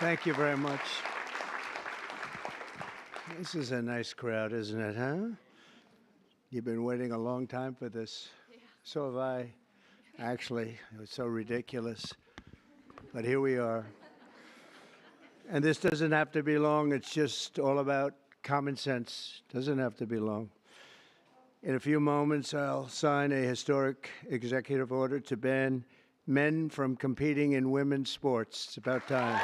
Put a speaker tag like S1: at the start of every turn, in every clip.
S1: Thank you very much. This is a nice crowd, isn't it, huh? You've been waiting a long time for this. Yeah. So have I. Actually, it was so ridiculous. But here we are. And this doesn't have to be long. It's just all about common sense. Doesn't have to be long. In a few moments, I'll sign a historic executive order to ban men from competing in women's sports. It's about time.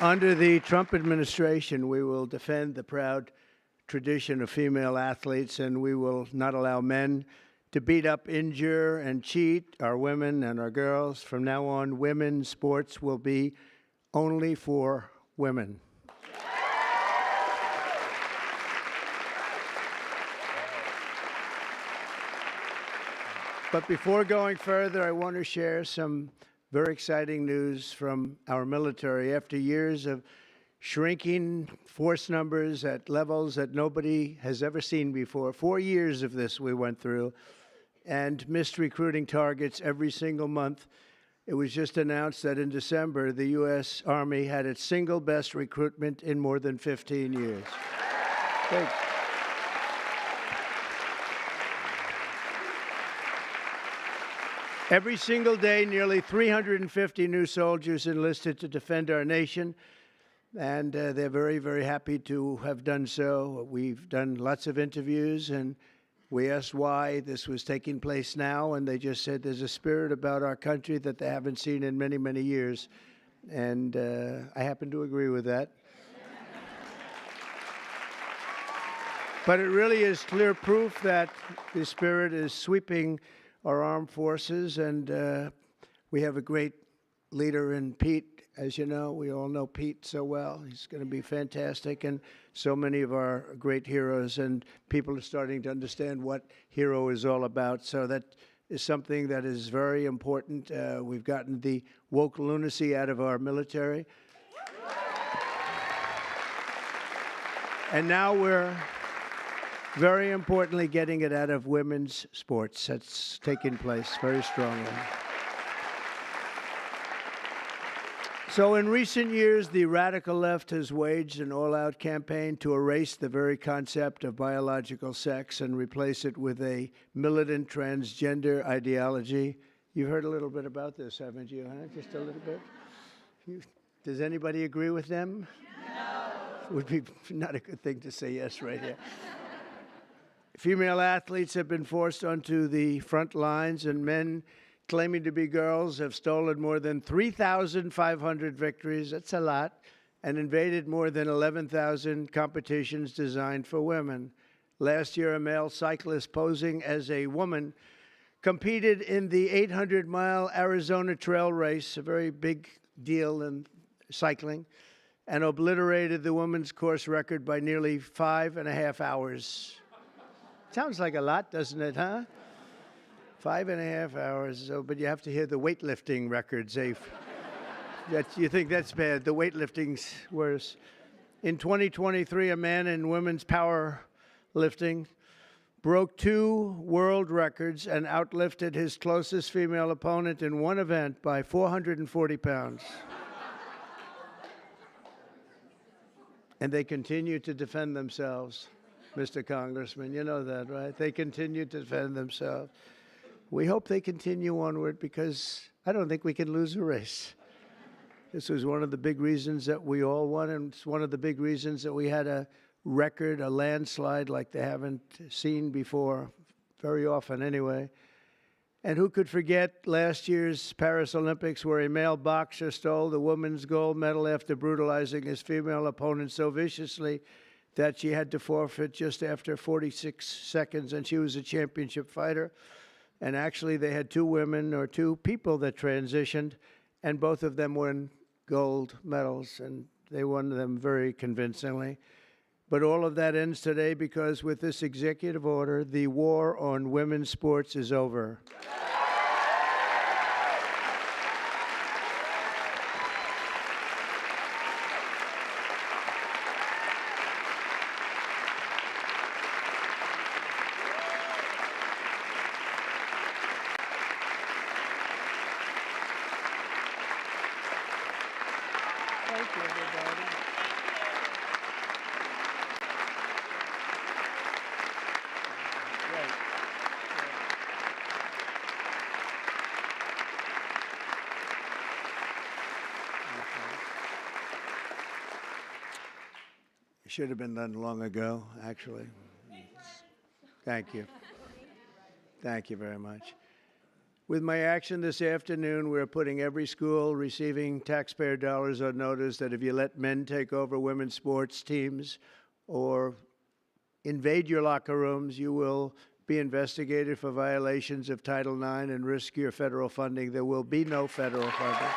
S1: Under the Trump administration, we will defend the proud tradition of female athletes, and we will not allow men to beat up, injure, and cheat our women and our girls. From now on, women's sports will be only for women. But before going further, I want to share some very exciting news from our military. After years of shrinking force numbers at levels that nobody has ever seen before, 4 years of this we went through, and missed recruiting targets every single month, it was just announced that in December, the U.S. Army had its single best recruitment in more than 15 years. Thanks. Every single day, nearly 350 new soldiers enlisted to defend our nation, and they're very, very happy to have done so. We've done lots of interviews, and we asked why this was taking place now, and they just said there's a spirit about our country that they haven't seen in many, many years, and I happen to agree with that. But it really is clear proof that the spirit is sweeping our armed forces, and we have a great leader in Pete. As you know, we all know Pete so well. He's going to be fantastic, and so many of our great heroes, and people are starting to understand what hero is all about. So that is something that is very important. We've gotten the woke lunacy out of our military. And now we're very importantly getting it out of women's sports. That's taking place very strongly. So in recent years, the radical left has waged an all-out campaign to erase the very concept of biological sex and replace it with a militant transgender ideology. You've heard a little bit about this, haven't you, huh? Just a little bit? Does anybody agree with them? No. Would be not a good thing to say yes right here. Female athletes have been forced onto the front lines, and men claiming to be girls have stolen more than 3,500 victories, that's a lot, and invaded more than 11,000 competitions designed for women. Last year, a male cyclist posing as a woman competed in the 800-mile Arizona Trail Race, a very big deal in cycling, and obliterated the women's course record by nearly 5.5 hours. Sounds like a lot, doesn't it, huh? 5.5 hours, so, but you have to hear the weightlifting records. You think that's bad. The weightlifting's worse. In 2023, a man in women's powerlifting broke 2 world records and outlifted his closest female opponent in one event by 440 pounds. And they continue to defend themselves. Mr. Congressman, you know that, right? They continue to defend themselves. We hope they continue onward because I don't think we can lose a race. This was one of the big reasons that we all won, and it's one of the big reasons that we had a record, a landslide like they haven't seen before, very often anyway. And who could forget last year's Paris Olympics where a male boxer stole the women's gold medal after brutalizing his female opponent so viciously that she had to forfeit just after 46 seconds, and she was a championship fighter. And actually, they had 2 women or 2 people that transitioned, and both of them won gold medals, and they won them very convincingly. But all of that ends today because with this executive order, the war on women's sports is over. Should have been done long ago, actually. Thank you. Thank you very much. With my action this afternoon, we're putting every school receiving taxpayer dollars on notice that if you let men take over women's sports teams or invade your locker rooms, you will be investigated for violations of Title IX and risk your federal funding. There will be no federal funding.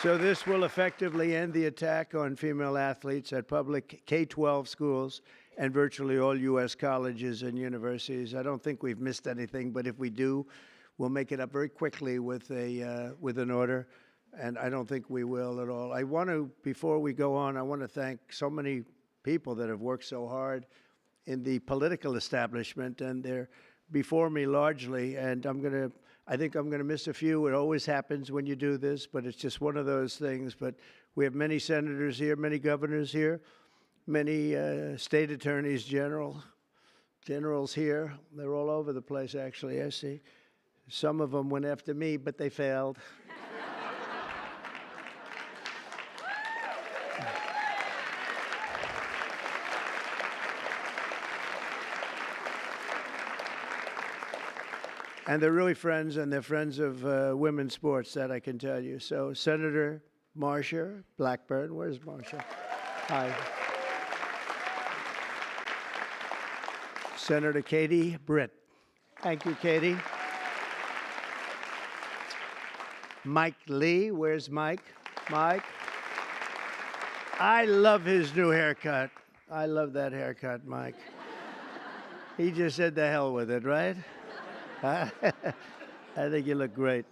S1: So this will effectively end the attack on female athletes at public K-12 schools and virtually all U.S. colleges and universities. I don't think we've missed anything, but if we do, we'll make it up very quickly with an order, and I don't think we will at all. I want to, before we go on, I want to thank so many people that have worked so hard in the political establishment, and they're before me largely, and I think I'm going to miss a few. It always happens when you do this, but it's just one of those things. But we have many senators here, many governors here, many state attorneys generals here. They're all over the place, actually, I see. Some of them went after me, but they failed. And they're really friends, and they're friends of women's sports, that I can tell you. So Senator Marcia Blackburn, where's Marcia? Hi. Senator Katie Britt. Thank you, Katie. Mike Lee, where's Mike? Mike. I love his new haircut. I love that haircut, Mike. He just said the hell with it, right? I think you look great.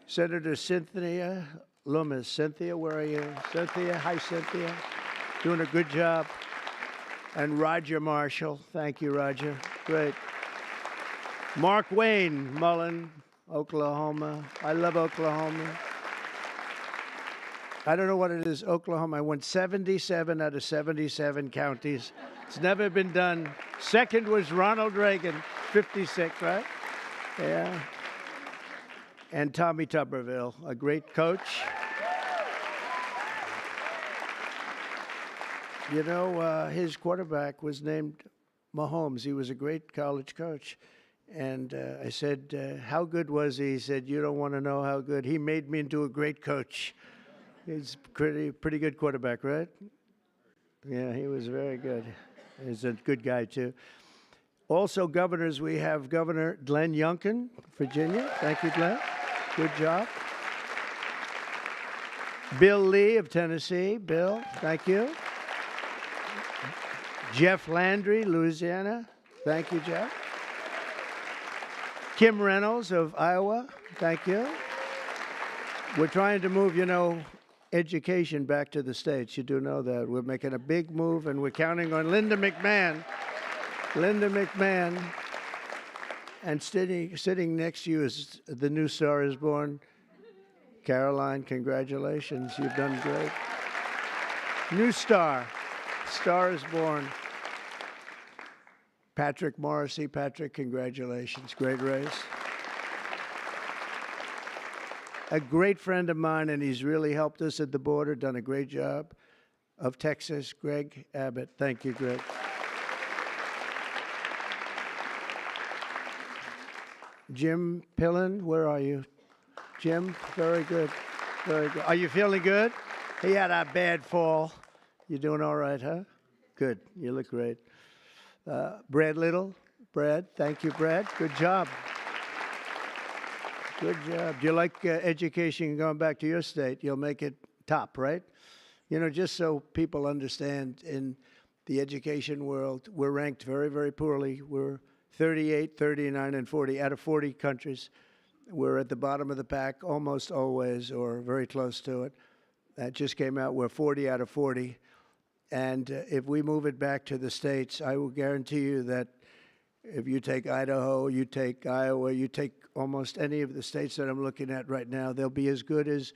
S1: Senator Cynthia Lummis. Cynthia, where are you? Cynthia, hi, Cynthia. Doing a good job. And Roger Marshall. Thank you, Roger. Great. Mark Wayne Mullen, Oklahoma. I love Oklahoma. I don't know what it is, Oklahoma. I won 77 out of 77 counties. It's never been done. Second was Ronald Reagan. 56, right? Yeah. And Tommy Tuberville, a great coach. You know, his quarterback was named Mahomes. He was a great college coach. And I said, how good was he? He said, you don't want to know how good. He made me into a great coach. He's pretty good quarterback, right? Yeah, he was very good. He's a good guy, too. Also, governors, we have Governor Glenn Youngkin, Virginia. Thank you, Glenn. Good job. Bill Lee of Tennessee. Bill, thank you. Jeff Landry, Louisiana. Thank you, Jeff. Kim Reynolds of Iowa. Thank you. We're trying to move, you know, education back to the states. You do know that. We're making a big move, and we're counting on Linda McMahon. Linda McMahon, and sitting next to you is the new Star is Born. Caroline, congratulations. You've done great. New Star. Star is Born. Patrick Morrissey. Patrick, congratulations. Great race. A great friend of mine, and he's really helped us at the border, done a great job, of Texas, Greg Abbott. Thank you, Greg. Jim Pillen, where are you? Jim, very good, very good. Are you feeling good? He had a bad fall. You doing all right, huh? Good, you look great. Brad Little, Brad, thank you, Brad. Good job. Good job. Do you like education going back to your state? You'll make it top, right? You know, just so people understand, in the education world, we're ranked very, very poorly. We're 38, 39, and 40 out of 40 countries. We're at the bottom of the pack almost always, or very close to it. That just came out. We're 40 out of 40. And if we move it back to the states, I will guarantee you that if you take Idaho, you take Iowa, you take almost any of the states that I'm looking at right now, they'll be as good as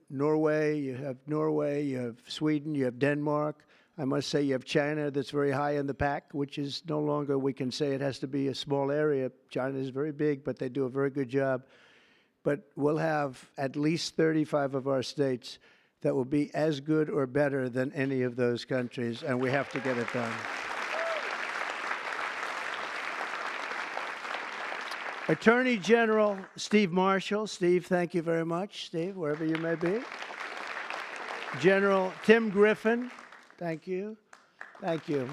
S1: Norway. You have Sweden, you have Denmark, I must say you have China that's very high in the pack, which is no longer, we can say it has to be a small area. China is very big, but they do a very good job. But we'll have at least 35 of our states that will be as good or better than any of those countries, and we have to get it done. Attorney General Steve Marshall. Steve, thank you very much. Steve, wherever you may be. General Tim Griffin. Thank you. Thank you.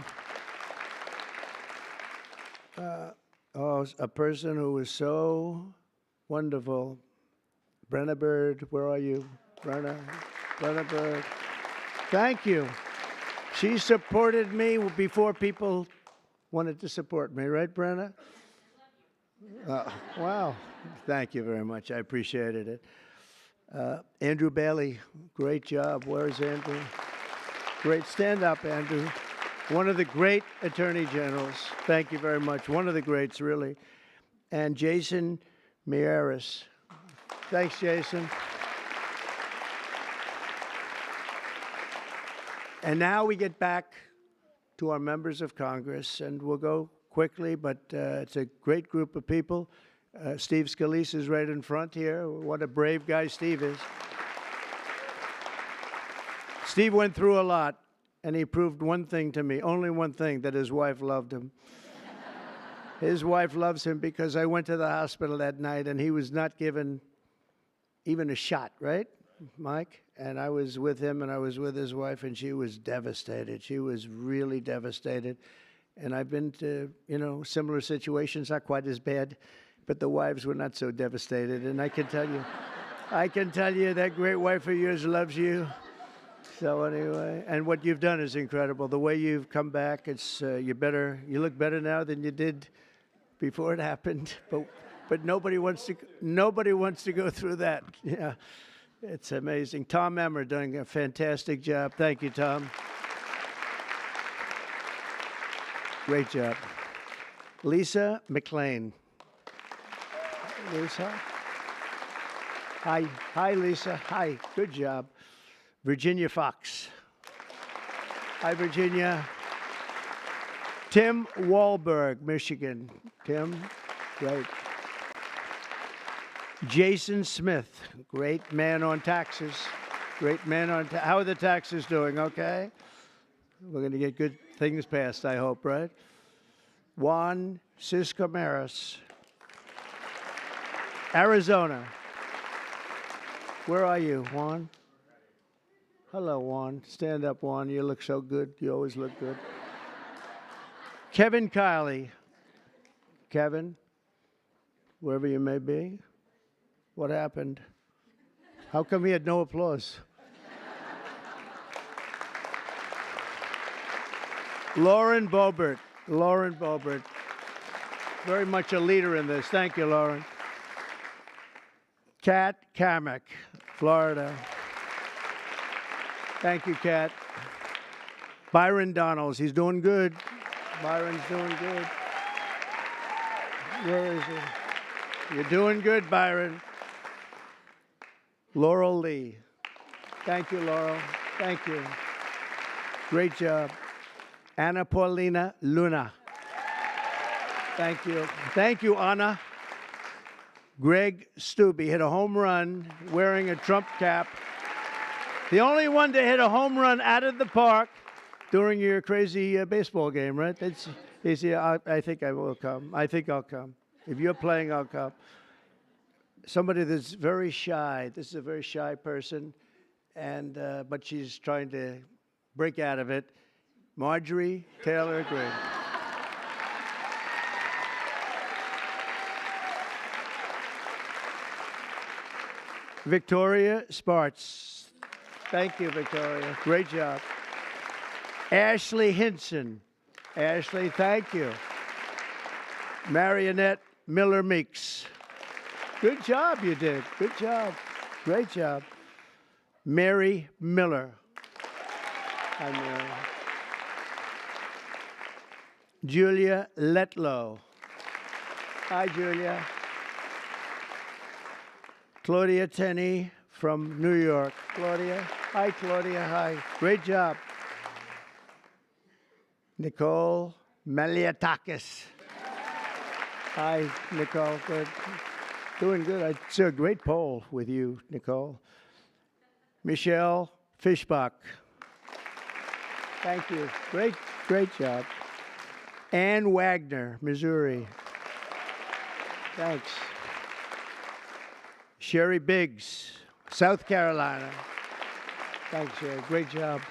S1: A person who was so wonderful. Brenna Bird, where are you? Brenna Bird. Thank you. She supported me before people wanted to support me, right, Brenna? Wow. Thank you very much. I appreciated it. Andrew Bailey, great job. Where's Andrew? Great. Stand up, Andrew. One of the great attorney generals. Thank you very much. One of the greats, really. And Jason Miyares. Thanks, Jason. And now we get back to our members of Congress, and we'll go quickly, but it's a great group of people. Steve Scalise is right in front here. What a brave guy Steve is. Steve went through a lot, and he proved one thing to me, only one thing, that his wife loved him. His wife loves him because I went to the hospital that night, and he was not given even a shot, right, Mike? And I was with him, and I was with his wife, and she was devastated. She was really devastated. And I've been to, similar situations, not quite as bad, but the wives were not so devastated. And I can tell you that great wife of yours loves you. So anyway, and what you've done is incredible. The way you've come back, it's you look better now than you did before it happened. But nobody wants to go through that. Yeah, it's amazing. Tom Emmer doing a fantastic job. Thank you, Tom. Great job. Lisa McLean. Lisa. Hi, Lisa. Hi. Good job. Virginia Fox. Hi, Virginia. Tim Wahlberg, Michigan. Tim, great. Jason Smith, great man on taxes. Great man on how are the taxes doing? Okay. We're going to get good things passed, I hope, right? Juan Ciscomaris, Arizona. Where are you, Juan? Hello, Juan. Stand up, Juan. You look so good. You always look good. Kevin Kiley. Kevin, wherever you may be. What happened? How come he had no applause? Lauren Boebert. Lauren Boebert. Very much a leader in this. Thank you, Lauren. Kat Kamek, Florida. Thank you, Kat. Byron Donalds. He's doing good. Byron's doing good. Where is he? You're doing good, Byron. Laurel Lee. Thank you, Laurel. Thank you. Great job. Anna Paulina Luna. Thank you. Thank you, Anna. Greg Stubbe hit a home run wearing a Trump cap. The only one to hit a home run out of the park during your crazy baseball game, right? I think I will come. I think I'll come. If you're playing, I'll come. Somebody that's very shy. This is a very shy person, and but she's trying to break out of it. Marjorie Taylor Greene. Victoria Sparts. Thank you, Victoria. Great job. Ashley Hinson. Ashley, thank you. Marionette Miller Meeks. Good job you did. Good job. Great job. Mary Miller. Hi, Mary. Julia Letlow. Hi, Julia. Claudia Tenney from New York. Claudia. Hi, Claudia. Hi. Great job. Nicole Meliatakis. Hi, Nicole. Good. Doing good. I saw a great poll with you, Nicole. Michelle Fishbach. Thank you. Great job. Ann Wagner, Missouri. Thanks. Sherry Biggs, South Carolina. Thanks, Sherry. Great job.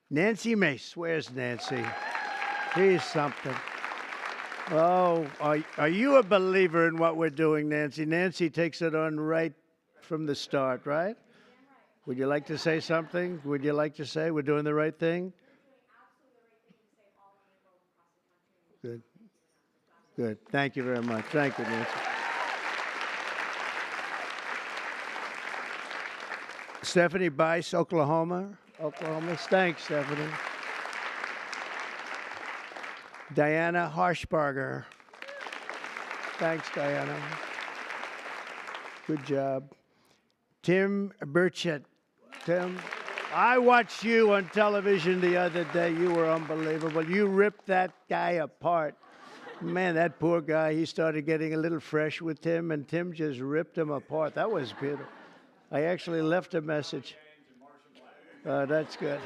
S1: Nancy Mace. Where's Nancy? She's something. Oh, are you a believer in what we're doing, Nancy? Nancy takes it on right from the start, right? Would you like to say something? Would you like to say we're doing the right thing? Good. Good. Thank you very much. Thank you, Nancy. Stephanie Bice, Oklahoma. Thanks, Stephanie. Diana Harshbarger. Thanks, Diana. Good job. Tim Burchett. Tim, I watched you on television the other day. You were unbelievable. You ripped that guy apart. Man, that poor guy, he started getting a little fresh with Tim, and Tim just ripped him apart. That was beautiful. I actually left a message. That's good.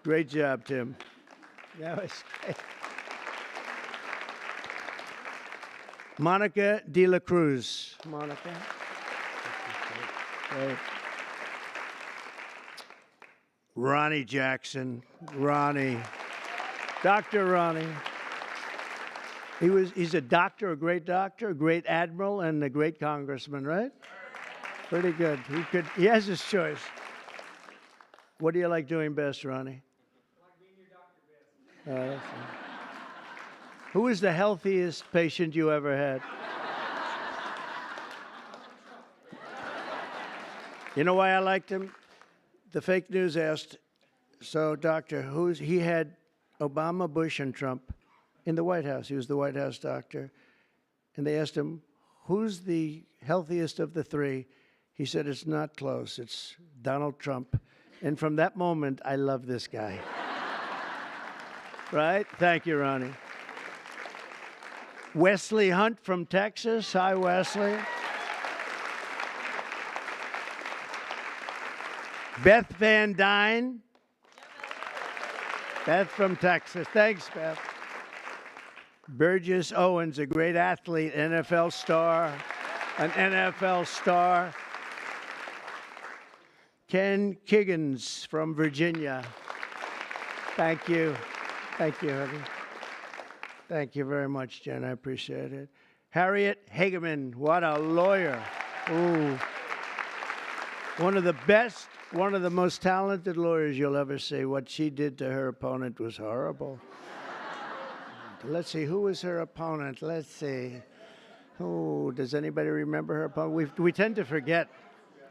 S1: Great job, Tim. That was great. Monica De La Cruz. Monica. Great. Ronnie Jackson. Ronnie. Dr. Ronnie. He's a doctor, a great admiral, and a great congressman, right? Pretty good. He has his choice. What do you like doing best, Ronnie?
S2: I like being your doctor best.
S1: Who is the healthiest patient you ever had? You know why I liked him? The fake news asked, so doctor, he had Obama, Bush, and Trump in the White House. He was the White House doctor. And they asked him, who's the healthiest of the three? He said, it's not close. It's Donald Trump. And from that moment, I love this guy. Right? Thank you, Ronnie. Wesley Hunt from Texas. Hi, Wesley. Beth Van Dyne. Beth from Texas. Thanks, Beth. Burgess Owens, a great athlete, an NFL star. Ken Kiggins from Virginia. Thank you. Thank you, honey. Thank you very much, Jen. I appreciate it. Harriet Hageman, what a lawyer. Ooh. One of the most talented lawyers you'll ever see. What she did to her opponent was horrible. Let's see, who was her opponent? Let's see. Oh, does anybody remember her opponent? We tend to forget.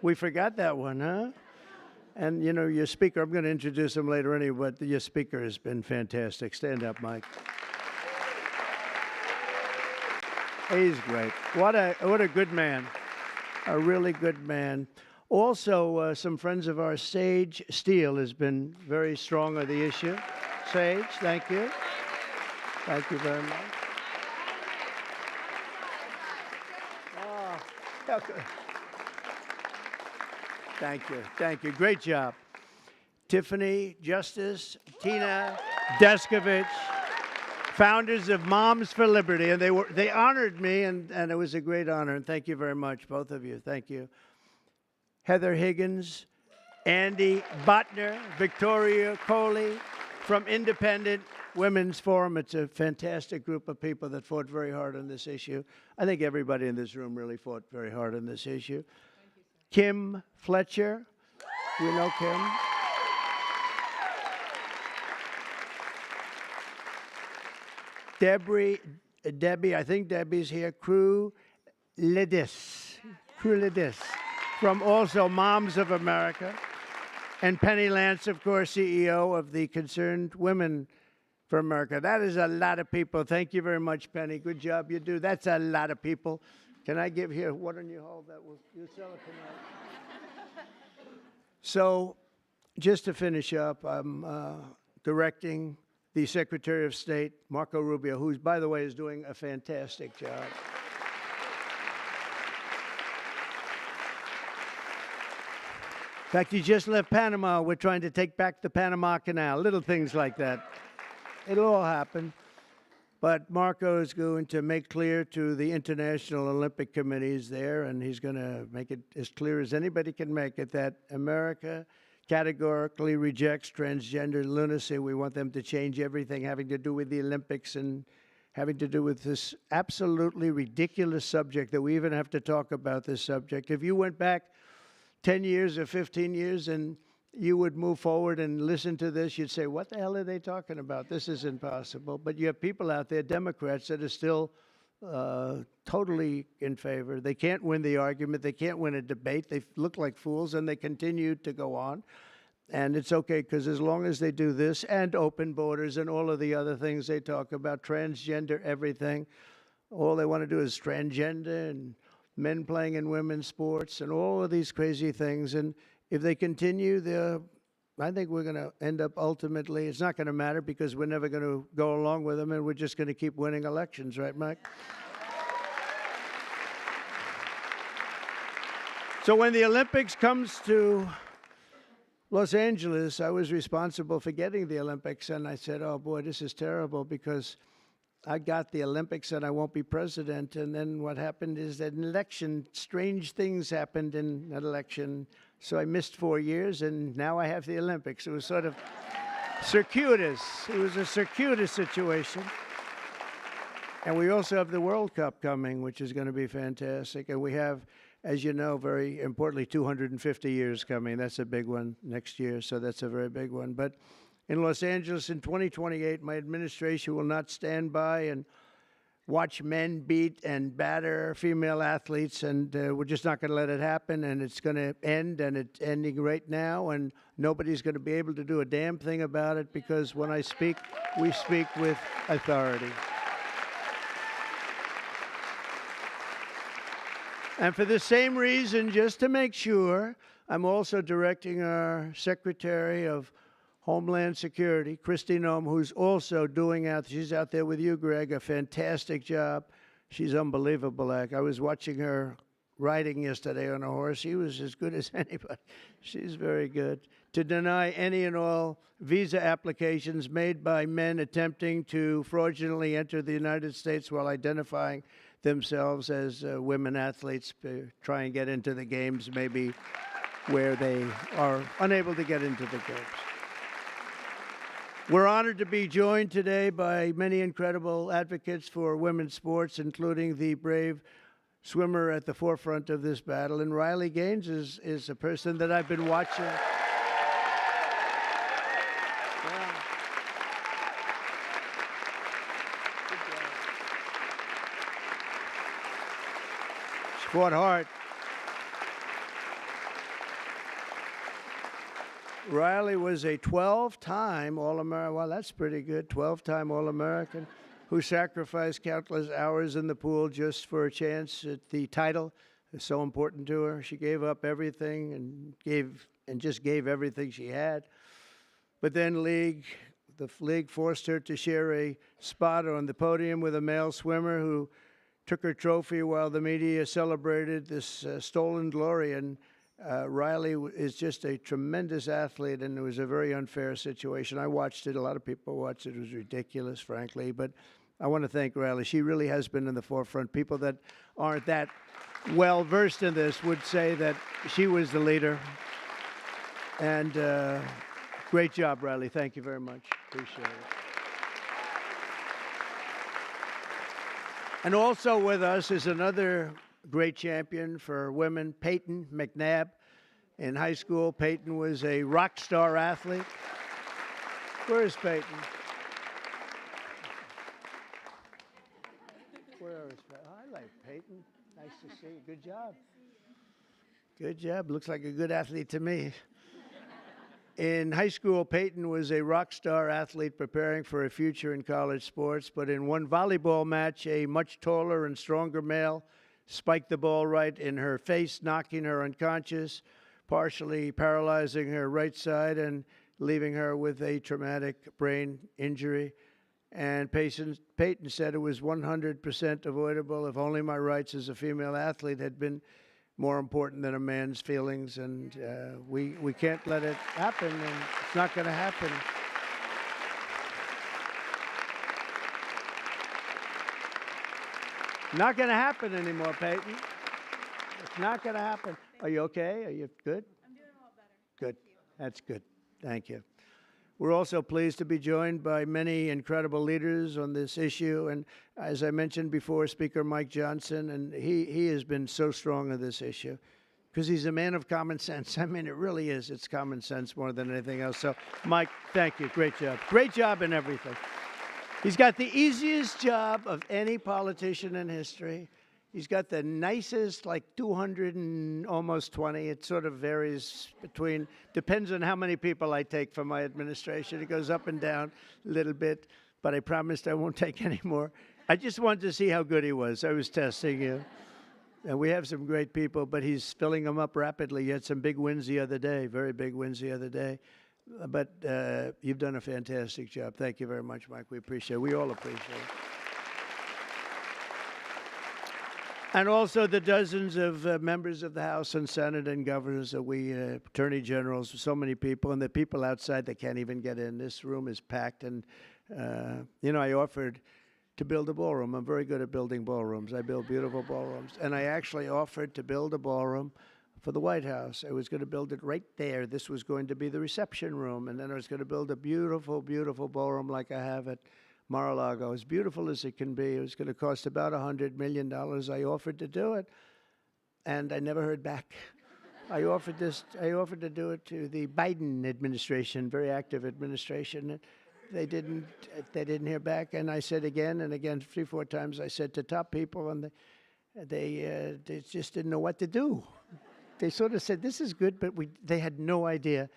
S1: We forgot that one, huh? And, you know, your speaker, I'm going to introduce him later anyway, but your speaker has been fantastic. Stand up, Mike. He's great. What a good man. A really good man. Also, some friends of ours, Sage Steele, has been very strong on the issue. Sage, thank you. Thank you very much. Oh, okay. Thank you. Thank you. Great job. Tiffany Justice, Tina Deskovich, founders of Moms for Liberty, and they honored me, and it was a great honor. And thank you very much, both of you. Thank you. Heather Higgins, Andy Botner, Victoria Coley from Independent Women's Forum. It's a fantastic group of people that fought very hard on this issue. I think everybody in this room really fought very hard on this issue. Kim Fletcher. You know Kim? Debbie, I think Debbie's here. Crew Lidis from also Moms of America. And Penny Lance, of course, CEO of the Concerned Women for America. That is a lot of people. Thank you very much, Penny. Good job you do. That's a lot of people. Can I give here? Why don't you hold that? You sell it tonight. So, just to finish up, I'm directing the Secretary of State, Marco Rubio, who, by the way, is doing a fantastic job. In fact, he just left Panama. We're trying to take back the Panama Canal, little things like that. It'll all happen. But Marco is going to make clear to the International Olympic Committees there, and he's going to make it as clear as anybody can make it, that America categorically rejects transgender lunacy. We want them to change everything having to do with the Olympics and having to do with this absolutely ridiculous subject that we even have to talk about this subject. If you went back 10 years or 15 years and you would move forward and listen to this, you'd say, what the hell are they talking about? This is impossible. But you have people out there, Democrats, that are still totally in favor. They can't win the argument. They can't win a debate. They look like fools, and they continue to go on. And it's okay, because as long as they do this and open borders and all of the other things they talk about, transgender, everything, all they want to do is transgender and men playing in women's sports and all of these crazy things. And if they continue, I think we're going to end up ultimately, it's not going to matter because we're never going to go along with them, and we're just going to keep winning elections, right, Mike? So when the Olympics comes to Los Angeles, I was responsible for getting the Olympics, and I said, oh boy, this is terrible because I got the Olympics and I won't be president. And then what happened is that an election, strange things happened in an election. So I missed 4 years, and now I have the Olympics. It was sort of circuitous. It was a circuitous situation. And we also have the World Cup coming, which is going to be fantastic. And we have, as you know, very importantly, 250 years coming. That's a big one next year, so that's a very big one. But in Los Angeles in 2028, my administration will not stand by and watch men beat and batter female athletes, and we're just not going to let it happen, and it's going to end, and it's ending right now, and nobody's going to be able to do a damn thing about it, because when I speak, we speak with authority. And for the same reason, just to make sure, I'm also directing our Secretary of Homeland Security, Kristi Noem, who's also doing she's out there with you, Greg, a fantastic job. She's unbelievable. I was watching her riding yesterday on a horse. She was as good as anybody. She's very good. To deny any and all visa applications made by men attempting to fraudulently enter the United States while identifying themselves as women athletes, try and get into the games maybe where they are unable to get into the games. We're honored to be joined today by many incredible advocates for women's sports, including the brave swimmer at the forefront of this battle. And Riley Gaines is a person that I've been watching. Yeah. Good job. She fought hard. Riley was a 12-time All-American. Well, that's pretty good. 12-time All-American who sacrificed countless hours in the pool just for a chance at the title. It's so important to her. She gave up everything and just gave everything she had. But then the league forced her to share a spot on the podium with a male swimmer who took her trophy while the media celebrated this stolen glory. And Riley is just a tremendous athlete, and it was a very unfair situation. I watched it. A lot of people watched it. It was ridiculous, frankly. But I want to thank Riley. She really has been in the forefront. People that aren't that well-versed in this would say that she was the leader. And great job, Riley. Thank you very much. Appreciate it. And also with us is another great champion for women, Peyton McNabb. In high school, Peyton was a rock star athlete. Where is Peyton? Where is Peyton? Oh, I like Peyton. Nice to see you. Good job. Good job. Looks like a good athlete to me. In high school, Peyton was a rock star athlete preparing for a future in college sports, but in one volleyball match, a much taller and stronger male spiked the ball right in her face, knocking her unconscious, partially paralyzing her right side, and leaving her with a traumatic brain injury. And Peyton said it was 100% avoidable if only my rights as a female athlete had been more important than a man's feelings. And we can't let it happen, and it's not going to happen. Not going to happen anymore, Peyton. It's not going to happen. Are you okay? Are you good?
S3: I'm doing a lot better.
S1: Good. That's good. Thank you. We're also pleased to be joined by many incredible leaders on this issue. And as I mentioned before, Speaker Mike Johnson, and he has been so strong on this issue because he's a man of common sense. I mean, it really is. It's common sense more than anything else. So, Mike, thank you. Great job. Great job in everything. He's got the easiest job of any politician in history. He's got the nicest, like 200 and almost 20. It sort of varies between, depends on how many people I take from my administration. It goes up and down a little bit, but I promised I won't take any more. I just wanted to see how good he was. I was testing you. And we have some great people, but he's filling them up rapidly. He had some big wins the other day, very big wins the other day. But you've done a fantastic job. Thank you very much, Mike. We appreciate it. We all appreciate it. And also the dozens of members of the House and Senate and governors that attorney generals, so many people, and the people outside that can't even get in. This room is packed. And, I offered to build a ballroom. I'm very good at building ballrooms. I build beautiful ballrooms. And I actually offered to build a ballroom for the White House. I was going to build it right there. This was going to be the reception room. And then I was going to build a beautiful, beautiful ballroom like I have at Mar-a-Lago, as beautiful as it can be. It was going to cost about $100 million. I offered to do it, and I never heard back. I offered to do it to the Biden administration, very active administration. And they didn't hear back. And I said again and again, 3-4 times, I said to top people, and they just didn't know what to do. They sort of said, this is good, but they had no idea.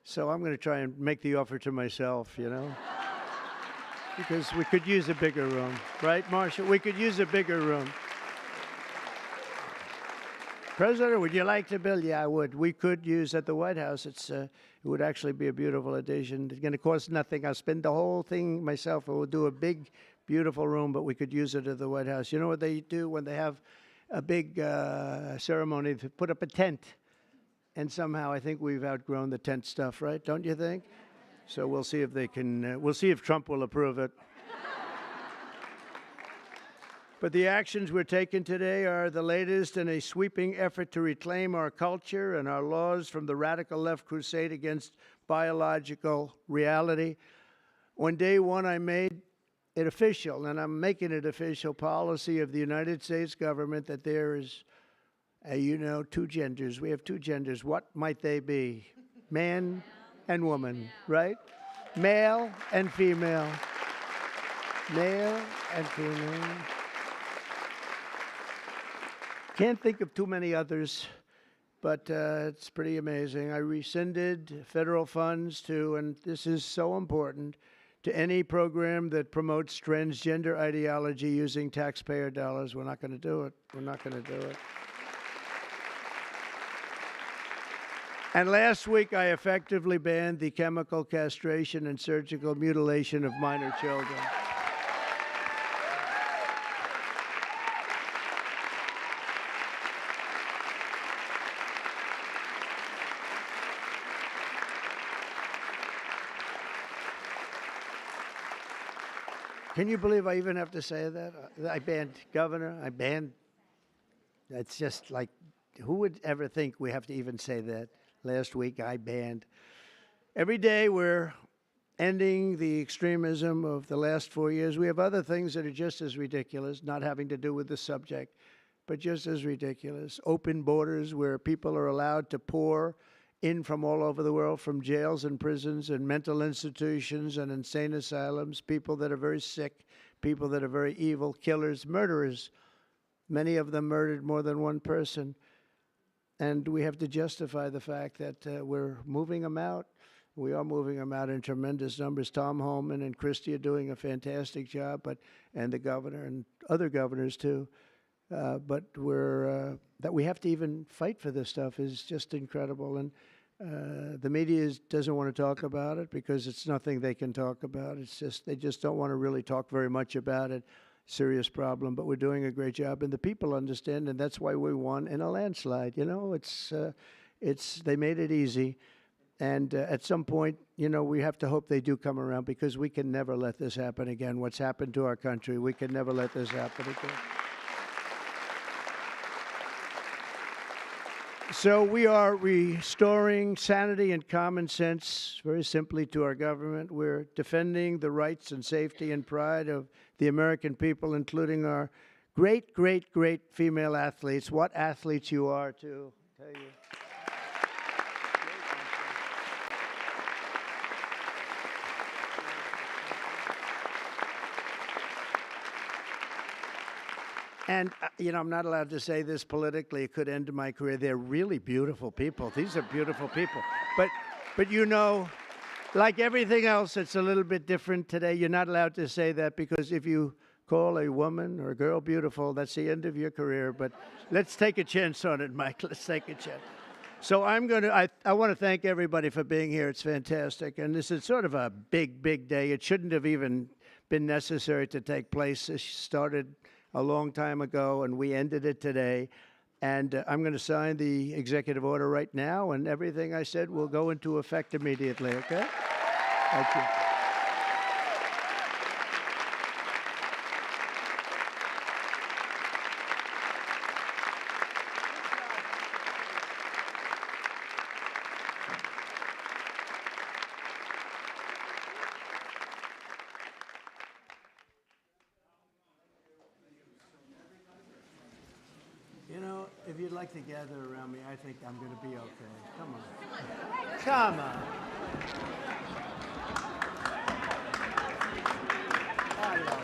S1: So I'm going to try and make the offer to myself, because we could use a bigger room. Right, Marshall? We could use a bigger room. President, would you like to build? Yeah, I would. We could use at the White House. It would actually be a beautiful addition. It's going to cost nothing. I'll spend the whole thing myself. We'll do a big, beautiful room, but we could use it at the White House. You know what they do when they have a big ceremony? They put up a tent. And somehow I think we've outgrown the tent stuff, right? Don't you think? So we'll see if they can, we'll see if Trump will approve it. But the actions we're taking today are the latest in a sweeping effort to reclaim our culture and our laws from the radical left crusade against biological reality. On day one, I made it official, and I'm making it official policy of the United States government that there is, two genders. We have two genders. What might they be? Man and woman, right? Male and female. Male and female. Can't think of too many others, but it's pretty amazing. I rescinded federal funds to, and this is so important, to any program that promotes transgender ideology using taxpayer dollars. We're not going to do it. We're not going to do it. And last week, I effectively banned the chemical castration and surgical mutilation of minor children. Can you believe I even have to say that? I banned governor. I banned. It's just like, who would ever think we have to even say that? Last week, I banned. Every day, we're ending the extremism of the last 4 years. We have other things that are just as ridiculous, not having to do with the subject, but just as ridiculous. Open borders where people are allowed to pour in from all over the world, from jails and prisons and mental institutions and insane asylums, people that are very sick, people that are very evil, killers, murderers. Many of them murdered more than one person. And we have to justify the fact that we're moving them out. We are moving them out in tremendous numbers. Tom Homan and Christie are doing a fantastic job, and the governor and other governors too. But that we have to even fight for this stuff is just incredible. And The media doesn't want to talk about it because it's nothing they can talk about. It's just they just don't want to really talk very much about it. Serious problem, but we're doing a great job, and the people understand, and that's why we won in a landslide. You know, it's they made it easy, and at some point, you know, we have to hope they do come around because we can never let this happen again. What's happened to our country, we can never let this happen again. So we are restoring sanity and common sense, very simply, to our government. We're defending the rights and safety and pride of the American people, including our great, great, great female athletes. What athletes you are, too, I tell you. And, you know, I'm not allowed to say this politically. It could end my career. They're really beautiful people. These are beautiful people. But you know, like everything else, it's a little bit different today. You're not allowed to say that because if you call a woman or a girl beautiful, that's the end of your career. But let's take a chance on it, Mike. Let's take a chance. So I want to thank everybody for being here. It's fantastic. And this is sort of a big, big day. It shouldn't have even been necessary to take place. This started a long time ago, and we ended it today. And I'm going to sign the executive order right now, and everything I said will go into effect immediately, okay? Thank you. You know, if you'd like to gather around me, I think I'm going to be okay. Come on. Come on. Hello.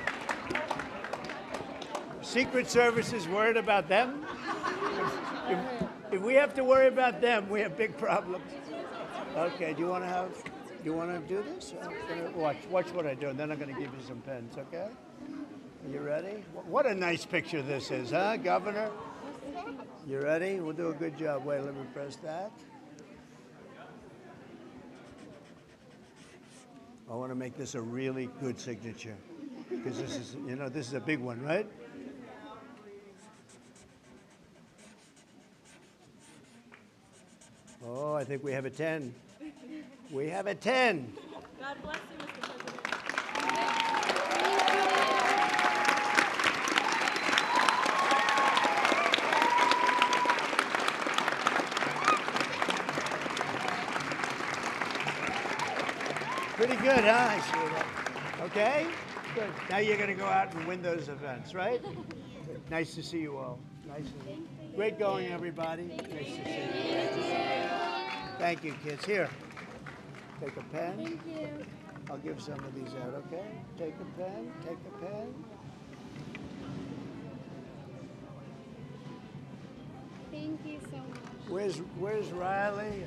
S1: Secret Service is worried about them? If we have to worry about them, we have big problems. Okay, do you want to do this? Watch what I do, and then I'm going to give you some pens, okay? Are you ready? What a nice picture this is, huh, Governor? You ready? We'll do a good job. Wait, let me press that. I want to make this a really good signature because this is, you know, this is a big one, right? Oh, I think we have a 10. We have a 10.
S3: God bless you, Mr. President.
S1: Pretty good, huh? I see that. Okay? Good. Now you're going to go out and win those events, right? Nice to see you all. Nice to see you. Great going, everybody. Nice to see you. Nice to see you. Thank you, kids. Here, take a pen.
S3: Thank you.
S1: I'll give some of these out, okay? Take a pen. Take a pen.
S3: Thank you so much.
S1: Where's Riley?